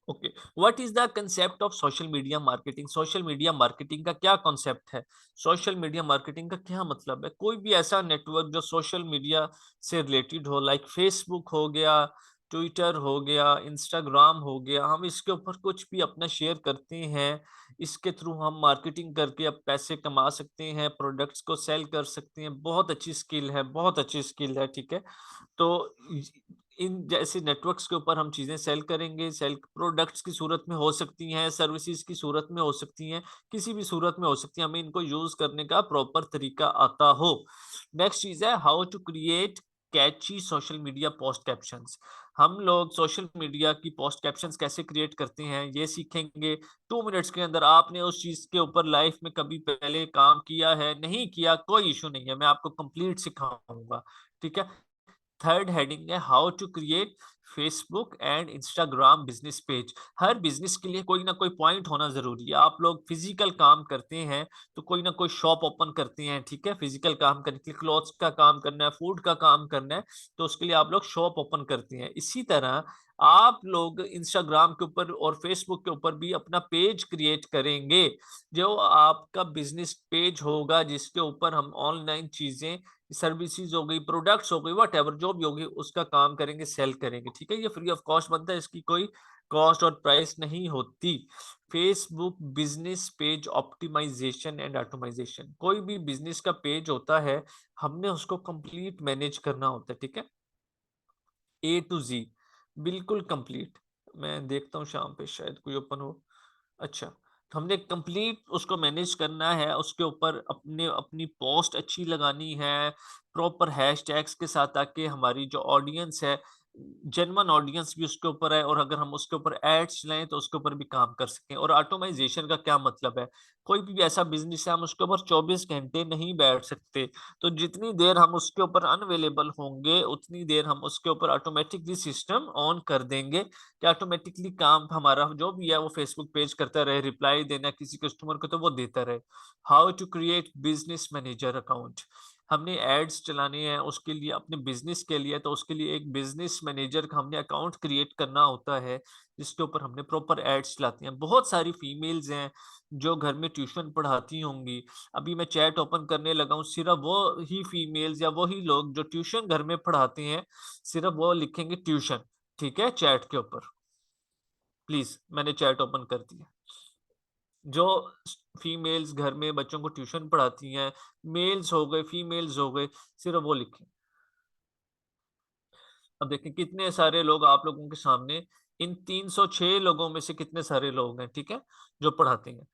Okay, what is the concept of social media marketing? Social media marketing का क्या concept है? Social media marketing का क्या मतलब है? कोई भी ऐसा नेटवर्क जो सोशल मीडिया से रिलेटेड हो, लाइक फेसबुक हो गया, ट्विटर हो गया, इंस्टाग्राम हो गया, हम इसके ऊपर कुछ भी अपना शेयर करते हैं, इसके थ्रू हम मार्केटिंग करके अब पैसे कमा सकते हैं, प्रोडक्ट्स को सेल कर सकते हैं। बहुत अच्छी स्किल है, बहुत अच्छी स्किल है, ठीक है। तो इन जैसे नेटवर्क्स के ऊपर हम चीज़ें सेल करेंगे, सेल प्रोडक्ट्स की सूरत में हो सकती हैं, सर्विसेज़ की सूरत में हो सकती हैं, किसी भी सूरत में हो सकती हैं, हमें इनको यूज़ करने का प्रॉपर तरीका आता हो। नेक्स्ट चीज़ है how to create catchy social media post captions. हम लोग सोशल मीडिया की पोस्ट कैप्शंस कैसे क्रिएट करते हैं, ये सीखेंगे। 2 मिनट्स के अंदर आपने उस चीज़ के ऊपर लाइफ में कभी पहले काम किया है, नहीं किया, कोई इश्यू नहीं है, मैं आपको कंप्लीट सिखाऊँगा, ठीक है? थर्ड हेडिंग है how to create Facebook and Instagram business page. हर बिजनेस के लिए कोई ना कोई पॉइंट होना जरूरी है। आप लोग फिजिकल काम करते हैं तो कोई ना कोई शॉप ओपन करते हैं, ठीक है। फिजिकल काम करने के लिए क्लॉथ्स का काम करना है, फूड का काम करना है, तो उसके लिए आप लोग शॉप ओपन करते हैं। इसी तरह आप लोग इंस्टाग्राम के ऊपर और फेसबुक के ऊपर भी अपना पेज क्रिएट करेंगे, जो आपका बिजनेस पेज होगा, जिसके ऊपर हम ऑनलाइन चीजें, सर्विसेज हो गई, प्रोडक्ट्स हो गई, व्हाटएवर जो भी होगी उसका काम करेंगे, सेल करेंगे, ठीक है। ये फ्री ऑफ कॉस्ट बनता है, इसकी कोई कॉस्ट और प्राइस नहीं होती। Facebook business page optimization and automization. कोई भी बिजनेस का पेज होता है, हमने उसको कंप्लीट मैनेज करना होता है, ठीक है, ए टू जी, बिल्कुल कंप्लीट। मैं देखता हूँ शाम पे शायद कोई ओपन हो। अच्छा, तो हमने कंप्लीट उसको मैनेज करना है, उसके ऊपर अपने अपनी पोस्ट अच्छी लगानी है, प्रॉपर हैशटैग्स के साथ, ताकि हमारी जो ऑडियंस है, जेन्युइन ऑडियंस भी उसके ऊपर है, और अगर हम उसके ऊपर एड्स चलाएँ तो उसके ऊपर भी काम कर सकें। और ऑटोमाइज़ेशन का क्या मतलब है? कोई भी ऐसा बिज़नेस है, हम उसके ऊपर 24 घंटे नहीं बैठ सकते, तो जितनी देर हम उसके ऊपर अनअवेलेबल होंगे, उतनी देर हम उसके ऊपर ऑटोमेटिकली सिस्टम ऑन कर देंगे कि ऑटोमेटिकली काम हमारा जो भी है वो फेसबुक पेज करता रहे, रिप्लाई देना किसी कस्टमर को तो वो देता रहे। How to create business manager account. हमने एड्स चलाने हैं उसके लिए, अपने बिजनेस के लिए, तो उसके लिए एक बिजनेस मैनेजर का हमने अकाउंट क्रिएट करना होता है, जिसके ऊपर हमने प्रॉपर एड्स चलाती हैं। बहुत सारी फीमेल्स हैं जो घर में ट्यूशन पढ़ाती होंगी। अभी मैं चैट ओपन करने लगा हूँ, सिर्फ वो ही फीमेल्स या वही लोग जो ट्यूशन घर में पढ़ाते हैं, सिर्फ वो लिखेंगे ट्यूशन, ठीक है, चैट के ऊपर। प्लीज, मैंने चैट ओपन कर दिया। जो फीमेल्स घर में बच्चों को ट्यूशन पढ़ाती हैं, मेल्स हो गए, फीमेल्स हो गए, सिर्फ वो लिखें। अब देखें कितने सारे लोग आप लोगों के सामने, इन 306 लोगों में से कितने सारे लोग हैं, ठीक है, जो पढ़ाते हैं।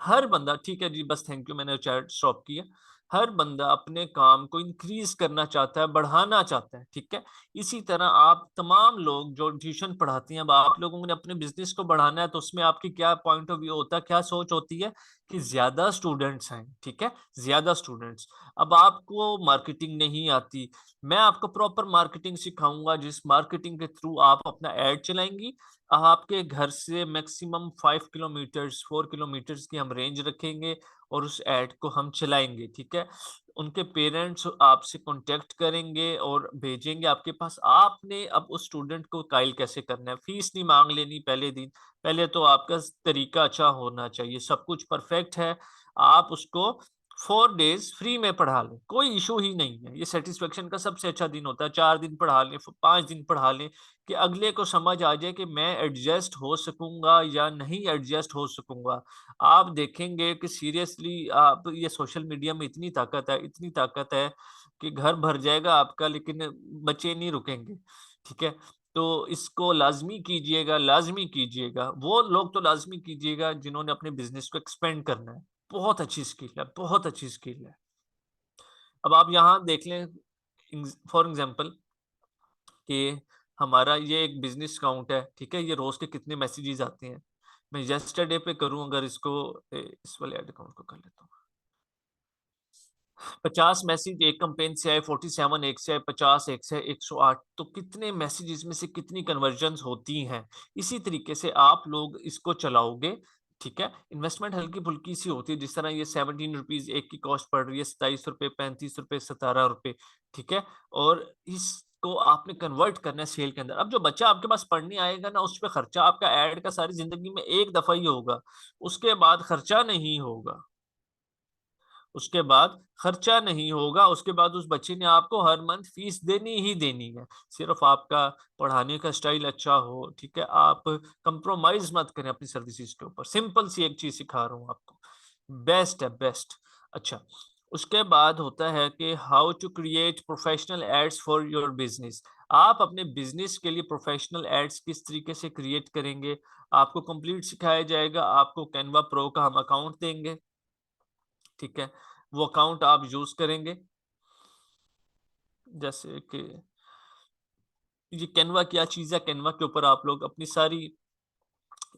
हर बंदा, ठीक है जी, बस थैंक यू, मैंने चैट स्टॉप किया। हर बंदा अपने काम को इंक्रीज करना चाहता है, बढ़ाना चाहता है, ठीक है। इसी तरह आप तमाम लोग जो ट्यूशन पढ़ाती हैं, अब आप लोगों ने अपने बिजनेस को बढ़ाना है, तो उसमें आपकी क्या पॉइंट ऑफ व्यू होता है, क्या सोच होती है कि ज्यादा स्टूडेंट्स हैं, ठीक है, ज्यादा स्टूडेंट्स। अब आपको मार्केटिंग नहीं आती, मैं आपको प्रॉपर मार्केटिंग सिखाऊंगा, जिस मार्केटिंग के थ्रू आप अपना एड चलाएंगी। आपके घर से मैक्सिमम 5 किलोमीटर्स, 4 किलोमीटर्स की हम रेंज रखेंगे, और उस ऐड को हम चलाएँगे, ठीक है? उनके पेरेंट्स आपसे कॉन्टैक्ट करेंगे और भेजेंगे आपके पास। आपने अब उस स्टूडेंट को कायल कैसे करना है, फीस नहीं माँग लेनी पहले दिन। पहले तो आपका तरीका अच्छा होना चाहिए, सब कुछ परफेक्ट है, आप उसको 4 डेज़ फ्री में पढ़ा लें, कोई इश्यू ही नहीं है। ये सैटिस्फैक्शन का सबसे अच्छा दिन होता है, 4 दिन पढ़ा लें, फ 5 दिन पढ़ा लें, कि अगले को समझ आ जाए कि मैं एडजस्ट हो सकूँगा या नहीं एडजस्ट हो सकूँगा। आप देखेंगे कि सीरियसली आप, ये सोशल मीडिया में इतनी ताकत है, इतनी ताकत है कि घर भर जाएगा आपका, लेकिन बच्चे नहीं रुकेंगे, ठीक है? तो इसको लाज़मी कीजिएगा, लाज़मी कीजिएगा। वो लोग तो लाज़मी कीजिएगा जिन्होंने अपने बिज़नेस को एक्सपेंड करना है। बहुत अच्छी स्किल है, बहुत अच्छी स्किल है। अब आप यहाँ देख लें, फॉर एग्ज़ाम्पल कि हमारा ये एक बिज़नेस अकाउंट है, ठीक है? ये रोज़ के कितने मैसेजेस आते हैं। मैं यस्टरडे पे करूँ अगर इसको, इस वाले ऐड अकाउंट को कर लेता हूँ। 50 मैसेज एक कैंपेन से आए, 47 एक से आए, 50 एक से आए, 108, तो कितने मैसेजेस में से कितनी कन्वर्जन्स होती हैं। इसी तरीके से आप लोग इसको चलाओगे, ठीक है। इन्वेस्टमेंट हल्की फुल्की सी होती है, जिस तरह ये 17 रुपीज एक की कॉस्ट पड़ रही है, 27 रुपए, 35 रुपए, 17 रुपए। ठीक है। और इसको आपने कन्वर्ट करना है सेल के अंदर। अब जो बच्चा आपके पास पढ़ने आएगा ना, उस पर खर्चा आपका ऐड का सारी जिंदगी में एक दफा ही होगा, उसके बाद खर्चा नहीं होगा। उसके बाद खर्चा नहीं होगा, उसके बाद उस बच्चे ने आपको हर मंथ फीस देनी ही देनी है। सिर्फ आपका पढ़ाने का स्टाइल अच्छा हो, ठीक है, आप कंप्रोमाइज मत करें अपनी सर्विसेज के ऊपर। सिंपल सी एक चीज सिखा रहा हूँ आपको, बेस्ट है, बेस्ट। अच्छा, उसके बाद होता है कि how to create professional ads for your business. आप अपने बिजनेस के लिए प्रोफेशनल एड्स किस तरीके से क्रिएट करेंगे, आपको कंप्लीट सिखाया जाएगा। आपको कैनवा प्रो का हम अकाउंट देंगे, ठीक है, वो अकाउंट आप यूज करेंगे। जैसे कि ये कैनवा क्या चीज है, कैनवा के ऊपर आप लोग अपनी सारी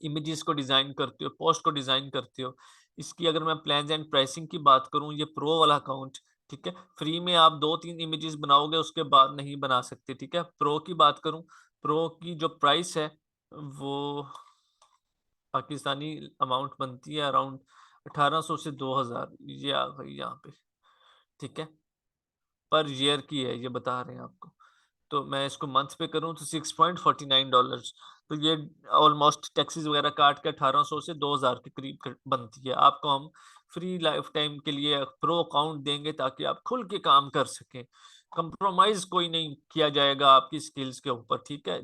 इमेजेस को डिजाइन करते हो, पोस्ट को डिजाइन करते हो। इसकी अगर मैं प्लान्स एंड प्राइसिंग की बात करूं, ये प्रो वाला अकाउंट, ठीक है, फ्री में आप 2-3 इमेजेस बनाओगे, उसके बाद नहीं बना सकते। ठीक है। प्रो की बात करूं, प्रो की जो प्राइस है वो पाकिस्तानी अमाउंट बनती है अराउंड 1800 से 2000, ये आ गई यहाँ पे। ठीक है। पर ईयर की है, ये बता रहे हैं आपको। तो मैं इसको मंथ पे करूं तो $6.49। तो ये ऑलमोस्ट टैक्सेस वगैरह काट के 1800 से 2000 के करीब बनती है। आपको हम फ्री लाइफ टाइम के लिए प्रो अकाउंट देंगे ताकि आप खुल के काम कर सकें। कंप्रोमाइज कोई नहीं किया जाएगा आपकी स्किल्स के ऊपर। ठीक है।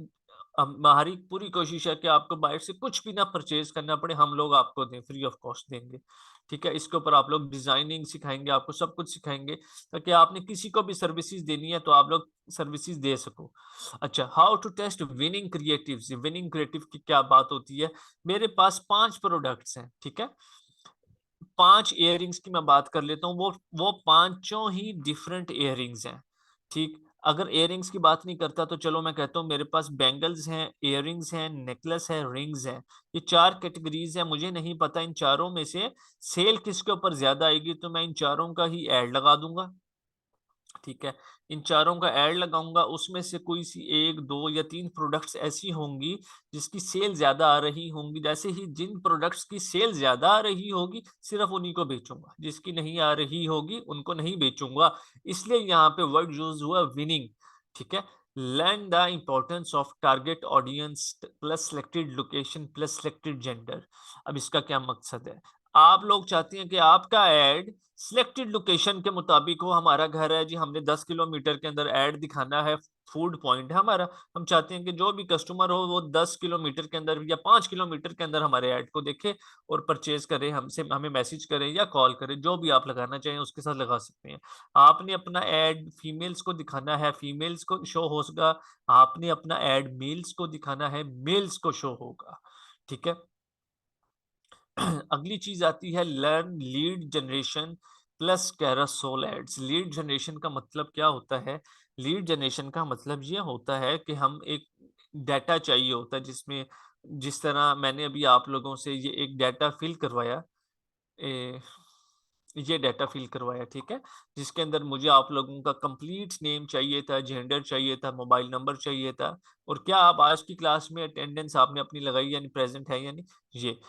हमारी पूरी कोशिश है कि आपको बाहर से कुछ भी ना परचेज करना पड़े, हम लोग आपको दें, फ्री ऑफ कॉस्ट देंगे। ठीक है। इसके ऊपर आप लोग डिजाइनिंग सिखाएंगे, आपको सब कुछ सिखाएंगे, ताकि आपने किसी को भी सर्विसेज देनी है तो आप लोग सर्विसेज दे सको। अच्छा, how to test winning creatives. Winning creative की क्या बात होती है, मेरे पास 5 प्रोडक्ट्स हैं, ठीक है, 5 इयररिंग्स की मैं बात कर लेता हूँ, वो पांचों ही डिफरेंट इयररिंग्स हैं। ठीक। अगर इयररिंग्स की बात नहीं करता तो चलो मैं कहता हूँ मेरे पास बैंगल्स हैं, इयररिंग्स हैं, नेकलेस है, रिंग्स हैं। ये 4 कैटेगरीज हैं। मुझे नहीं पता इन चारों में से सेल किसके ऊपर ज्यादा आएगी, तो मैं इन चारों का ही एड लगा दूंगा। ठीक है। इन चारों का ऐड लगाऊंगा, उसमें से कोई सी 1, 2 या 3 प्रोडक्ट्स ऐसी होंगी जिसकी सेल ज्यादा आ रही होंगी। जैसे ही जिन प्रोडक्ट्स की सेल ज्यादा आ रही होगी सिर्फ उन्हीं को बेचूंगा, जिसकी नहीं आ रही होगी उनको नहीं बेचूंगा। इसलिए यहाँ पे वर्ड यूज हुआ विनिंग। ठीक है। Learn the importance of target audience plus selected location plus selected gender. अब इसका क्या मकसद है, आप लोग चाहते हैं कि आपका एड सिलेक्टेड लोकेशन के मुताबिक हो। हमारा घर है जी, हमने 10 किलोमीटर के अंदर ऐड दिखाना है, फूड पॉइंट है हमारा, हम चाहते हैं कि जो भी कस्टमर हो वो 10 किलोमीटर के अंदर या 5 किलोमीटर के अंदर हमारे ऐड को देखे और परचेज करे, हमसे हमें मैसेज करे या कॉल करे, जो भी आप लगाना चाहें उसके साथ लगा सकते हैं। आपने अपना ऐड फीमेल्स को दिखाना है, फीमेल्स को शो होगा। आपने अपना ऐड मेल्स को दिखाना है, मेल्स को शो होगा। ठीक है। अगली चीज आती है learn lead generation plus carousel ads. Lead generation का मतलब क्या होता है, लीड जनरेशन का मतलब ये होता है कि हम एक डाटा चाहिए होता है, जिसमें जिस तरह मैंने अभी आप लोगों से ये एक डाटा फिल करवाया, ए, ये डाटा फिल करवाया, ठीक है, जिसके अंदर मुझे आप लोगों का कंप्लीट नेम चाहिए था, जेंडर चाहिए था, मोबाइल नंबर चाहिए था, और क्या आप आज की क्लास में अटेंडेंस आपने अपनी लगाई यानी प्रेजेंट है यानी। ये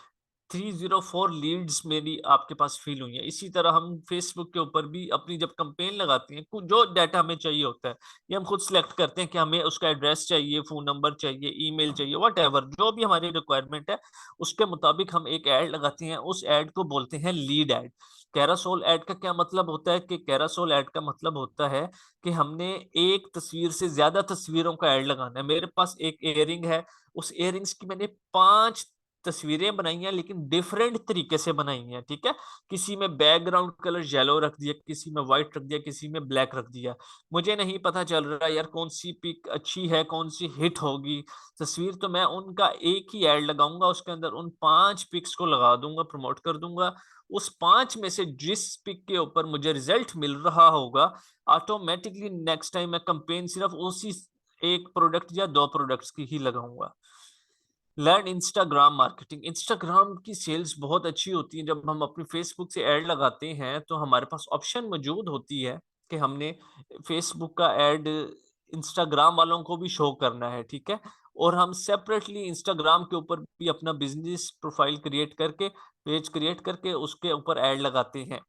304 लीड्स मेरी आपके पास फिल हुई है। इसी तरह हम फेसबुक के ऊपर भी अपनी जब कंपेन लगाते हैं, जो डाटा हमें चाहिए होता है ये हम खुद सिलेक्ट करते हैं कि हमें उसका एड्रेस चाहिए, फोन नंबर चाहिए, ईमेल चाहिए, व्हाटएवर जो भी हमारी रिक्वायरमेंट है उसके मुताबिक हम एक ऐड लगाते हैं। उस ऐड को बोलते हैं लीड ऐड। कैरासोल ऐड का क्या मतलब होता है कि कैरासोल ऐड का मतलब होता है कि हमने एक तस्वीर से ज्यादा तस्वीरों का ऐड लगाना है। मेरे पास एक इयरिंग है, उस इयरिंग्स की मैंने 5 तस्वीरें बनाई हैं, लेकिन डिफरेंट तरीके से बनाई हैं। ठीक है। किसी में बैकग्राउंड कलर येलो रख दिया, किसी में व्हाइट रख दिया, किसी में ब्लैक रख दिया। मुझे नहीं पता चल रहा यार कौन सी पिक अच्छी है, कौन सी हिट होगी तस्वीर, तो मैं उनका एक ही ऐड लगाऊंगा, उसके अंदर उन 5 पिक्स को लगा दूंगा, प्रमोट कर दूंगा। उस 5 में से जिस पिक के ऊपर मुझे रिजल्ट मिल रहा होगा, ऑटोमेटिकली नेक्स्ट टाइम मैं कंपेन सिर्फ उसी एक प्रोडक्ट या 2 प्रोडक्ट्स की ही लगाऊंगा। Learn Instagram marketing. इंस्टाग्राम की सेल्स बहुत अच्छी होती है। जब हम अपनी फेसबुक से ऐड लगाते हैं तो हमारे पास ऑप्शन मौजूद होती है कि हमने फेसबुक का ऐड इंस्टाग्राम वालों को भी शो करना है। ठीक है। और हम सेपरेटली इंस्टाग्राम के ऊपर भी अपना बिजनेस प्रोफाइल क्रिएट करके, पेज क्रिएट करके उसके ऊपर ऐड लगाते हैं।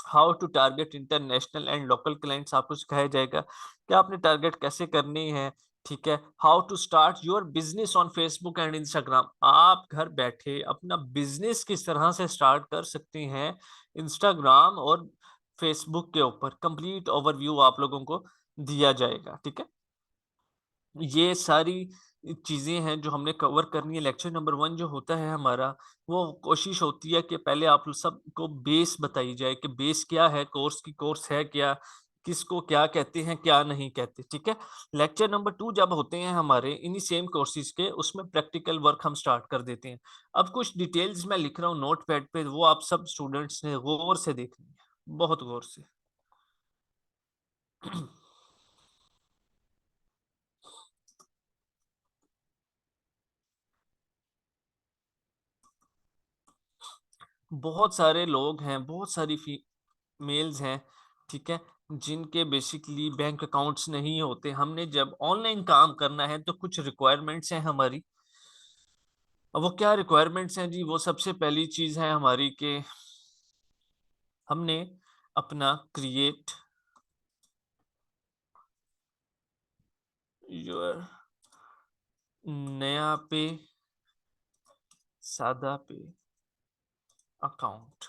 How to target international and local clients आपको सिखाया जाएगा कि आपने टारगेट कैसे करनी है। ठीक है, how to start your business on Facebook and Instagram, आप घर बैठे अपना बिजनेस किस तरह से स्टार्ट कर सकते हैं इंस्टाग्राम और फेसबुक के ऊपर, कंप्लीट ओवरव्यू आप लोगों को दिया जाएगा। ठीक है, ये सारी चीज़ें हैं जो हमने कवर करनी है। लेक्चर नंबर 1 जो होता है हमारा, वो कोशिश होती है कि पहले आप सबको बेस बताई जाए कि बेस क्या है, कोर्स की कोर्स है क्या, किसको क्या कहते हैं, क्या नहीं कहते, ठीक है? लेक्चर नंबर 2 जब होते हैं हमारे इन्हीं सेम कोर्सेज़ के, उसमें प्रैक्टिकल वर्क हम स्टार्ट कर देते हैं। अब कुछ डिटेल्स मैं लिख रहा हूँ नोटपैड पे, वो आप सब स्टूडेंट्स ने गौर से देखनी है, बहुत गौर से। बहुत सारे लोग हैं, बहुत सारी फीमेल्स हैं, ठीक है, जिनके बेसिकली बैंक अकाउंट्स नहीं होते। हमने जब ऑनलाइन काम करना है तो कुछ रिक्वायरमेंट्स हैं हमारी। अब वो क्या रिक्वायरमेंट्स हैं जी? वो सबसे पहली चीज़ है हमारी कि हमने अपना क्रिएट योर नया पे, सादा पे अकाउंट।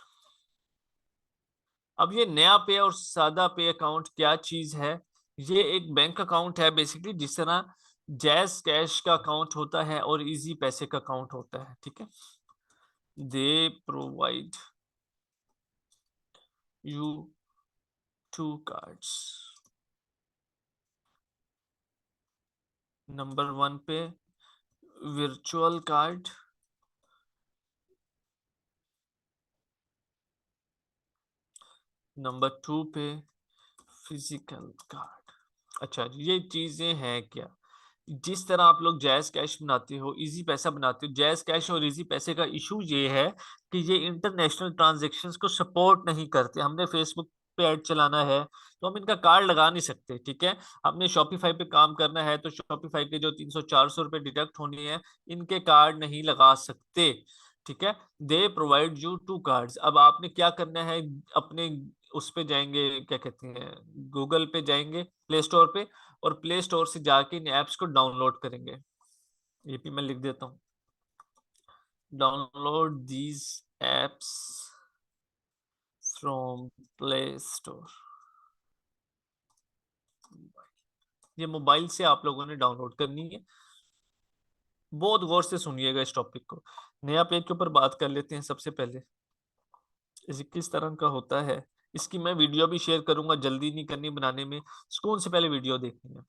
अब ये नया पे और सादा पे अकाउंट क्या चीज है? ये एक बैंक अकाउंट है बेसिकली, जिस तरह जैज़ कैश का अकाउंट होता है और इजी पैसे का अकाउंट होता है। ठीक है, they provide you to cards. Number 1 पे वर्चुअल कार्ड, नंबर 2 पे फिजिकल कार्ड। अच्छा जी, ये चीजें हैं क्या? जिस तरह आप लोग जैज़ कैश बनाते हो, इजी पैसा बनाते हो, जैज़ कैश और इजी पैसे का इशू ये है कि ये इंटरनेशनल ट्रांजैक्शंस को सपोर्ट नहीं करते। हमने फेसबुक पे ऐड चलाना है तो हम इनका कार्ड लगा नहीं सकते। ठीक है, हमने शॉपिफाई पे काम करना है तो शॉपिफाई के जो 300-400 रुपए डिडक्ट होने हैं, इनके कार्ड नहीं लगा सकते। ठीक है, they provide you to cards. अब आपने क्या करना है, अपने उस पे जाएंगे, क्या कहते हैं, गूगल पे जाएंगे, प्ले स्टोर पे, और प्ले स्टोर से जाके इन ऐप्स को डाउनलोड करेंगे। ये भी मैं लिख देता हूँ, download these apps from play store. ये मोबाइल से आप लोगों ने डाउनलोड करनी है। बहुत गौर से सुनिएगा इस टॉपिक को। नया पेज के ऊपर बात कर लेते हैं सबसे पहले, इसे किस तरह का होता है। इसकी मैं वीडियो भी शेयर करूंगा, जल्दी नहीं करनी बनाने में, सुकून से पहले वीडियो देखनी है।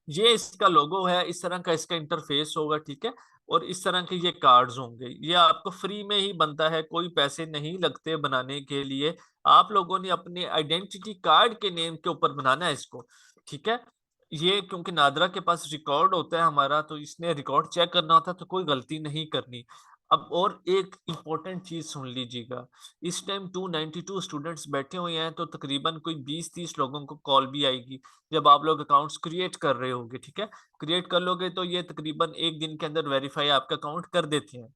ये इसका लोगो है, इस तरह का इसका इंटरफेस होगा। ठीक है, और इस तरह के ये कार्ड्स होंगे। ये आपको फ्री में ही बनता है, कोई पैसे नहीं लगते बनाने के लिए। आप लोगों ने अपने आइडेंटिटी कार्ड के नेम के ऊपर बनाना है इसको। ठीक है, ये क्योंकि नादरा के पास रिकॉर्ड होता है हमारा, तो इसने रिकॉर्ड चेक करना होता है, तो कोई गलती नहीं करनी। अब और एक इम्पोर्टेंट चीज सुन लीजिएगा, इस टाइम 292 स्टूडेंट्स बैठे हुए हैं, तो तकरीबन कोई 20-30 लोगों को कॉल भी आएगी जब आप लोग अकाउंट्स क्रिएट कर रहे होगे। ठीक है, क्रिएट कर लोगे तो ये तकरीबन 1 दिन के अंदर वेरीफाई आपका अकाउंट कर देते हैं।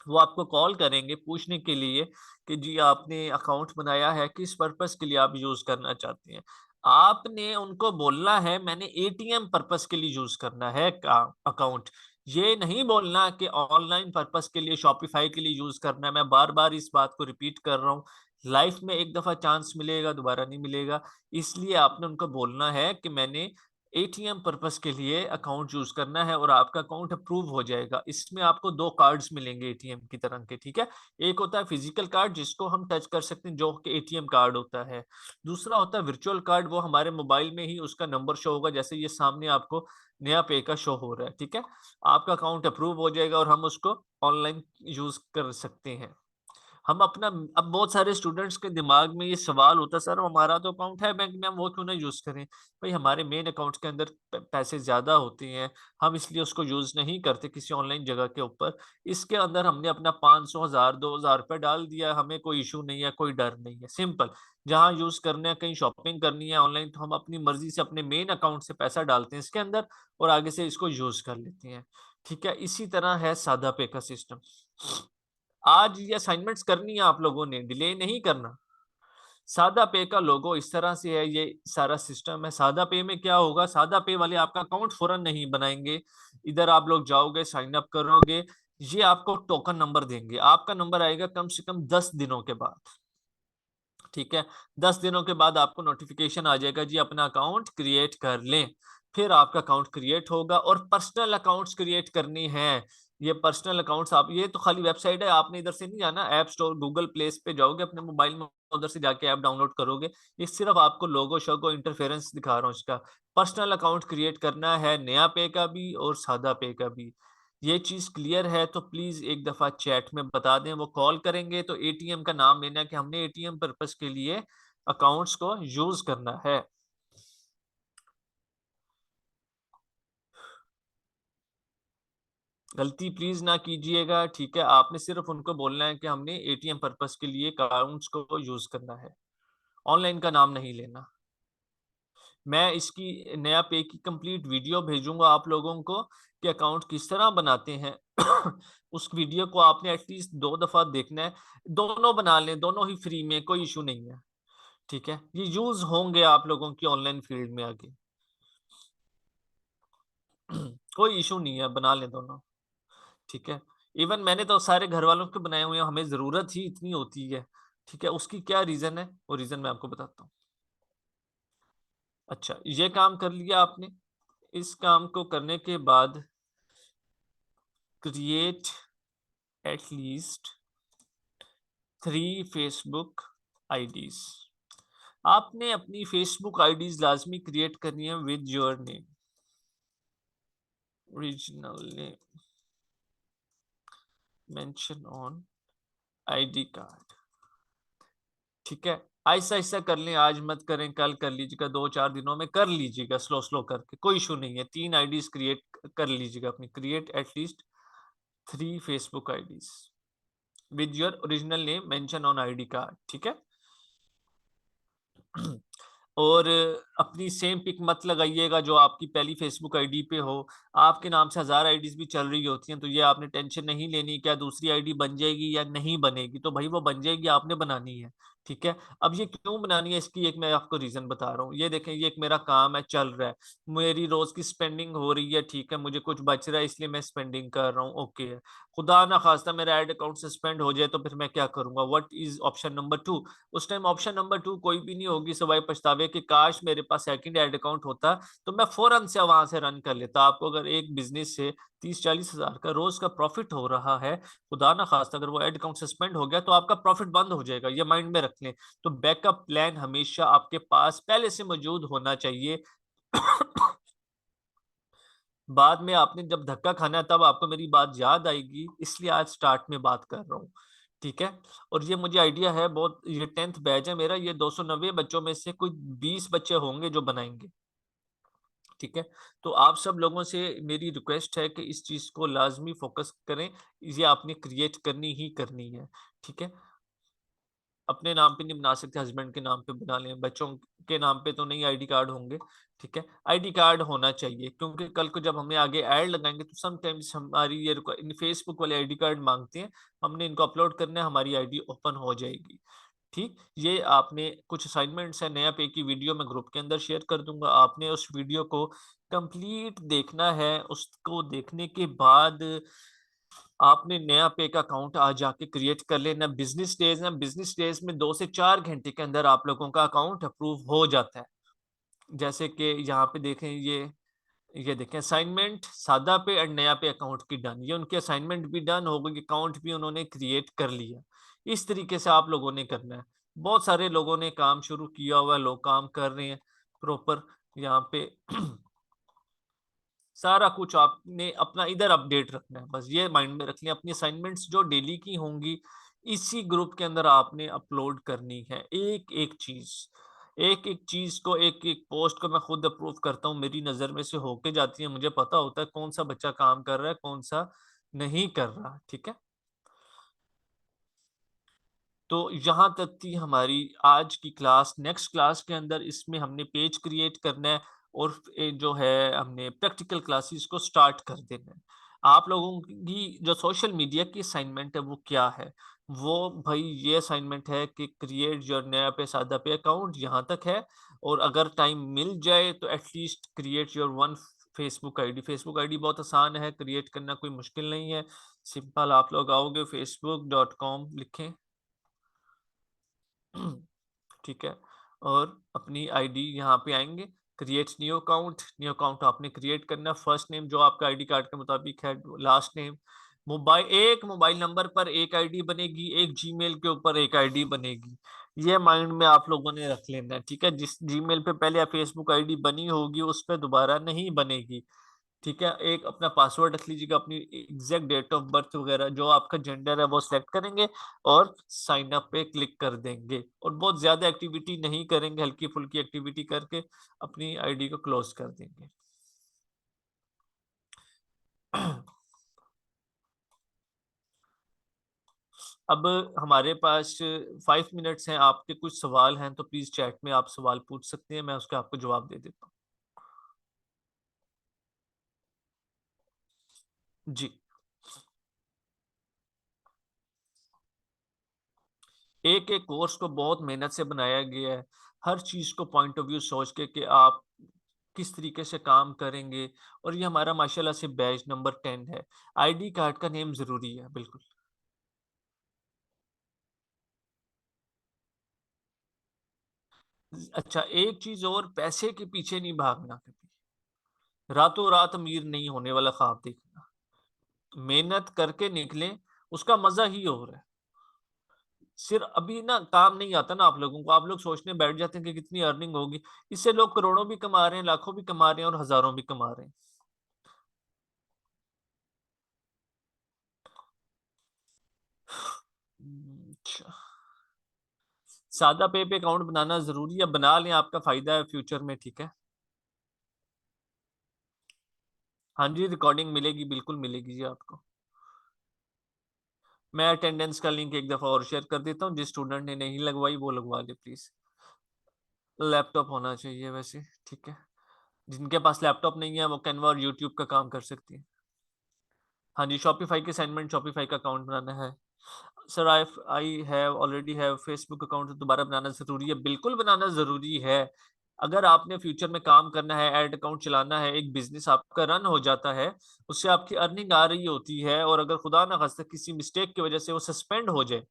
वो आपको कॉल करेंगे पूछने के लिए कि जी आपने अकाउंट बनाया है, किस पर्पस के लिए आप यूज करना चाहते हैं। आपने उनको बोलना है मैंने एटीएम पर्पस के लिए यूज करना है अकाउंट। ये नहीं बोलना कि ऑनलाइन पर्पस के लिए, शॉपिफाई के लिए यूज करना है। मैं बार बार इस बात को रिपीट कर रहा हूँ, लाइफ में एक दफा चांस मिलेगा, दोबारा नहीं मिलेगा। इसलिए आपने उनको बोलना है कि मैंने एटीएम पर्पस के लिए अकाउंट यूज करना है, और आपका अकाउंट अप्रूव हो जाएगा। इसमें आपको 2 कार्ड्स मिलेंगे एटीएम की तरह के। ठीक है, एक होता है फिजिकल कार्ड जिसको हम टच कर सकते हैं, जो कि एटीएम कार्ड होता है। दूसरा होता है वर्चुअल कार्ड, वो हमारे मोबाइल में ही उसका नंबर शो होगा, जैसे ये सामने आपको नया पे का शो हो रहा है। ठीक है, आपका अकाउंट अप्रूव हो जाएगा और हम उसको ऑनलाइन यूज कर सकते हैं। हम अपना, अब बहुत सारे स्टूडेंट्स के दिमाग में ये सवाल होता है, सर हमारा तो अकाउंट है बैंक में, हम वो क्यों ना यूज करें? भाई हमारे मेन अकाउंट के अंदर पैसे ज्यादा होते हैं, हम इसलिए उसको यूज नहीं करते किसी ऑनलाइन जगह के ऊपर। इसके अंदर हमने अपना 500, 1000, 2000 रुपये डाल दिया, हमें कोई इशू नहीं है, कोई डर नहीं है, सिंपल। जहाँ यूज करना है, कहीं शॉपिंग करनी है ऑनलाइन, तो हम अपनी मर्जी से अपने मेन अकाउंट से पैसा डालते हैं इसके अंदर, और आगे से इसको यूज कर लेते हैं। ठीक है, इसी तरह है सादा पे का सिस्टम। आज ये असाइनमेंट्स करनी है आप लोगों ने, डिले नहीं करना। सादा पे का लोगो इस तरह से है, ये सारा सिस्टम है। सादा पे में क्या होगा, सादा पे वाले आपका अकाउंट फौरन नहीं बनाएंगे। इधर आप लोग जाओगे, साइन अप करोगे, ये आपको टोकन नंबर देंगे, आपका नंबर आएगा कम से कम 10 दिनों के बाद। ठीक है, 10 दिनों के बाद आपको नोटिफिकेशन आ जाएगा, जी अपना अकाउंट क्रिएट कर लें। फिर आपका अकाउंट क्रिएट होगा, और पर्सनल अकाउंट्स क्रिएट करनी है। ये पर्सनल अकाउंट्स, आप ये तो खाली वेबसाइट है, आपने इधर से नहीं जाना, ऐप स्टोर गूगल प्ले पे जाओगे अपने मोबाइल में, उधर से जाके ऐप डाउनलोड करोगे। ये सिर्फ आपको लोगो शोगो इंटरफेरेंस दिखा रहा हूँ इसका। पर्सनल अकाउंट क्रिएट करना है, नया पे का भी और सादा पे का भी। ये चीज क्लियर है तो प्लीज एक दफा चैट में बता दें, वो कॉल करेंगे तो एटीएम का नाम लेना है कि हमने एटीएम पर्पस के लिए अकाउंट्स को यूज करना है। गलती प्लीज ना कीजिएगा, ठीक है? आपने सिर्फ उनको बोलना है कि हमने एटीएम पर्पस के लिए अकाउंट्स को यूज करना है, ऑनलाइन का नाम नहीं लेना। मैं इसकी नया पे की कंप्लीट वीडियो भेजूंगा आप लोगों को कि अकाउंट किस तरह बनाते हैं। उस वीडियो को आपने एटलीस्ट 2 दफा देखना है। दोनों बना लें, दोनों ही फ्री में, कोई इशू नहीं है। ठीक है, ये यूज होंगे आप लोगों की ऑनलाइन फील्ड में आगे। कोई इशू नहीं है, बना लें दोनों। ठीक है, इवन मैंने तो सारे घर वालों के बनाए हुए हैं, हमें जरूरत ही इतनी होती है। ठीक है, उसकी क्या रीजन है, वो रीजन मैं आपको बताता हूँ। अच्छा, ये काम कर लिया आपने। इस काम को करने के बाद क्रिएट एटलीस्ट 3 फेसबुक आईडीज। आपने अपनी फेसबुक आईडीज लाजमी क्रिएट करनी है with your name, original name mention on ID card. ठीक है, ऐसा ऐसा कर लें, आज मत करें, कल कर लीजिएगा, 2-4 दिनों में कर लीजिएगा, स्लो स्लो करके, कोई इशू नहीं है। 3 आईडीज क्रिएट कर लीजिएगा अपनी, create at least 3 Facebook IDs with your original name mention on ID card. ठीक है। और अपनी सेम पिक मत लगाइएगा जो आपकी पहली फेसबुक आईडी पे हो। आपके नाम से 1000 आईडीज भी चल रही होती हैं, तो ये आपने टेंशन नहीं लेनी क्या दूसरी आईडी बन जाएगी या नहीं बनेगी, तो भाई वो बन जाएगी, आपने बनानी है। ठीक है, अब ये क्यों बनानी है, इसकी एक मैं आपको रीजन बता रहा हूँ। ये देखें, ये एक मेरा काम है, चल रहा है, मेरी रोज की स्पेंडिंग हो रही है। ठीक है, मुझे कुछ बच रहा है इसलिए मैं स्पेंडिंग कर रहा हूँ, ओके है। खुदा ना खास्ता मेरा ऐड अकाउंट सस्पेंड हो जाए तो फिर मैं क्या करूंगा, व्हाट इज ऑप्शन नंबर 2? उस टाइम ऑप्शन नंबर 2 कोई भी नहीं होगी सिवाय पछतावे कि काश मेरे पास सेकंड ऐड अकाउंट होता, तो मैं फौरन से वहां से रन कर लेता। आपको अगर एक बिजनेस से 30-40 हजार का रोज का प्रॉफिट हो रहा है, खुदा ना खास्ता अगर वो ऐड अकाउंट सस्पेंड हो गया तो आपका प्रॉफिट बंद हो जाएगा, ये माइंड में रख लें। तो बैकअप प्लान हमेशा आपके पास पहले से मौजूद होना चाहिए। बाद में आपने जब धक्का खाना है तब आपको मेरी बात याद आएगी, इसलिए आज स्टार्ट में बात कर रहा हूँ। ठीक है, और ये मुझे आइडिया है बहुत, ये 10th बैच है मेरा, ये 290 बच्चों में से कोई 20 बच्चे होंगे जो बनाएंगे। ठीक है, तो आप सब लोगों से मेरी रिक्वेस्ट है कि इस चीज को लाजमी फोकस करें, ये आपने क्रिएट करनी ही करनी है। ठीक है, अपने नाम पे नहीं बना सकते, हस्बैंड के नाम पे बना लें, बच्चों के नाम पे तो नहीं आईडी कार्ड होंगे। ठीक है, आईडी कार्ड होना चाहिए, क्योंकि कल को जब हमें आगे ऐड लगाएंगे तो समटाइम्स हमारी ये फेसबुक वाले आईडी कार्ड मांगते हैं, हमने इनको अपलोड करना है, हमारी आईडी ओपन हो जाएगी। ठीक, ये आपने कुछ असाइनमेंट्स है, नया पे की वीडियो मैं ग्रुप के अंदर शेयर कर दूंगा, आपने उस वीडियो को कंप्लीट देखना है। उसको देखने के बाद आपने नया पे का अकाउंट आज जाके क्रिएट कर लेना। बिजनेस डेज है, बिजनेस डेज में 2 से 4 घंटे के अंदर आप लोगों का अकाउंट अप्रूव हो जाता है। जैसे कि यहाँ पे देखें, ये देखें असाइनमेंट सादा पे और नया पे अकाउंट की डन, ये उनके असाइनमेंट भी डन हो गई, अकाउंट भी उन्होंने क्रिएट कर लिया। इस तरीके से आप लोगों ने करना है। बहुत सारे लोगों ने काम शुरू किया हुआ है, लोग काम कर रहे हैं प्रॉपर यहाँ पे। सारा कुछ आपने अपना इधर अपडेट रखना है, बस ये माइंड में रख लें। अपनी असाइनमेंट्स जो डेली की होंगी, इसी ग्रुप के अंदर आपने अपलोड करनी है एक एक चीज। एक एक चीज को, एक एक पोस्ट को मैं खुद अप्रूव करता हूँ, मेरी नजर में से होके जाती है, मुझे पता होता है कौन सा बच्चा काम कर रहा है, कौन सा नहीं कर रहा। ठीक है, तो यहाँ तक थी हमारी आज की क्लास। नेक्स्ट क्लास के अंदर इसमें हमने पेज क्रिएट करना है और जो है हमने प्रैक्टिकल क्लासेस को स्टार्ट कर देना है। आप लोगों की जो सोशल मीडिया की असाइनमेंट है वो क्या है? वो भाई ये असाइनमेंट है कि क्रिएट योर नया पे सादा पे अकाउंट, यहाँ तक है। और अगर टाइम मिल जाए तो at least create your one Facebook ID. Facebook ID बहुत आसान है क्रिएट करना, कोई मुश्किल नहीं है। सिंपल, आप लोग आओगे facebook.com लिखें ठीक है, और अपनी आईडी यहाँ पे आएंगे, create new account. New account आपने क्रिएट करना, फर्स्ट नेम जो आपका आईडी कार्ड के मुताबिक है, लास्ट नेम। एक मोबाइल नंबर पर एक आईडी बनेगी, एक जीमेल के ऊपर एक आईडी बनेगी। ये माइंड में आप लोगों ने रख लेना है, ठीक है? जिस जीमेल पे पहले फेसबुक आईडी बनी होगी उस पर दोबारा नहीं बनेगी। ठीक है, एक अपना पासवर्ड रख लीजिएगा, अपनी एग्जैक्ट डेट ऑफ बर्थ वगैरह, जो आपका जेंडर है वो सिलेक्ट करेंगे और साइन अप पे क्लिक कर देंगे। और बहुत ज्यादा एक्टिविटी नहीं करेंगे, हल्की फुल्की एक्टिविटी करके अपनी आईडी को क्लोज कर देंगे। अब हमारे पास 5 मिनट्स हैं, आपके कुछ सवाल हैं तो प्लीज चैट में आप सवाल पूछ सकते हैं, मैं उसके आपको जवाब दे देता हूँ। जी, एक एक कोर्स को बहुत मेहनत से बनाया गया है, हर चीज को पॉइंट ऑफ व्यू सोच के कि आप किस तरीके से काम करेंगे। और ये हमारा माशाल्लाह से बैच नंबर 10 है। आईडी कार्ड का नेम जरूरी है, बिल्कुल। अच्छा, एक चीज और, पैसे के पीछे नहीं भागना कभी, रातों रात अमीर नहीं होने वाला ख्वाब देखना। मेहनत करके निकलें, उसका मजा ही और है। सिर्फ अभी ना काम नहीं आता ना आप लोगों को, आप लोग सोचने बैठ जाते हैं कि कितनी अर्निंग होगी। इससे लोग करोड़ों भी कमा रहे हैं, लाखों भी कमा रहे हैं और हजारों भी कमा रहे हैं। अच्छा, सादा पे अकाउंट बनाना जरूरी है, बना लें, आपका फायदा है फ्यूचर में। ठीक है, हाँ जी, रिकॉर्डिंग मिलेगी, बिल्कुल मिलेगी जी आपको। मैं अटेंडेंस का लिंक एक दफा और शेयर कर देता हूँ, जिस स्टूडेंट ने नहीं लगवाई वो लगवा ले प्लीज। लैपटॉप होना चाहिए वैसे, ठीक है? जिनके पास लैपटॉप नहीं है वो कैनवा और यूट्यूब का काम कर सकती है। हाँ जी, शॉपिफाई के असाइनमेंट, शॉपिफाई का अकाउंट बनाना है। Sir I have already have Facebook account, तो दोबारा बनाना जरूरी है? बिल्कुल बनाना जरूरी है। अगर आपने फ्यूचर में काम करना है, एड अकाउंट चलाना है, एक बिजनेस आपका रन हो जाता है, उससे आपकी अर्निंग आ रही होती है, और अगर खुदा ना खास्ता किसी मिस्टेक की वजह से वो सस्पेंड हो जाए,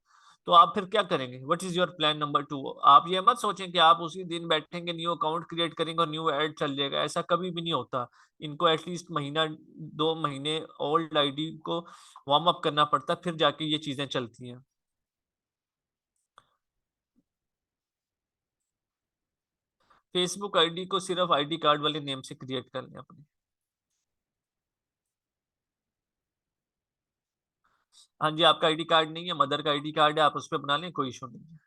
तो आप फिर क्या करेंगे? What is your plan number 2? आप ये मत सोचें कि आप उसी दिन बैठेंगे, न्यू अकाउंट क्रिएट करेंगे और न्यू ऐड चल जाएगा, ऐसा कभी भी नहीं होता। इनको एटलीस्ट महीना 2 महीने ओल्ड आईडी को वार्म अप करना पड़ता है, फिर जाके ये चीजें चलती हैं। फेसबुक आईडी को सिर्फ आईडी कार्ड वाले नेम से क्रिएट कर लें अपने। हाँ जी, आपका आईडी कार्ड नहीं है, मदर का आईडी कार्ड है, आप उस पर बना लें, कोई इशू नहीं है।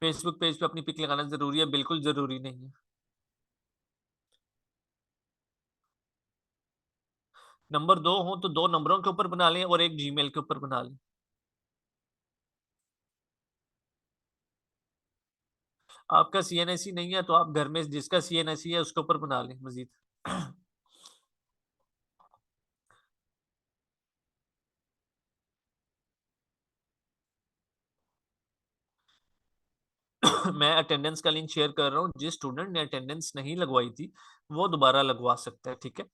फेसबुक पेज पे अपनी पिक लगाना जरूरी है? बिल्कुल जरूरी नहीं है। नंबर 2 हो तो 2 नंबरों के ऊपर बना लें और एक जीमेल के ऊपर बना लें। आपका सीएनएससी नहीं है तो आप घर में जिसका सीएनएससी है उसके ऊपर बना लें मजीद। मैं अटेंडेंस का लिंक शेयर कर रहा हूँ, जिस स्टूडेंट ने अटेंडेंस नहीं लगवाई थी वो दोबारा लगवा सकता है। ठीक है,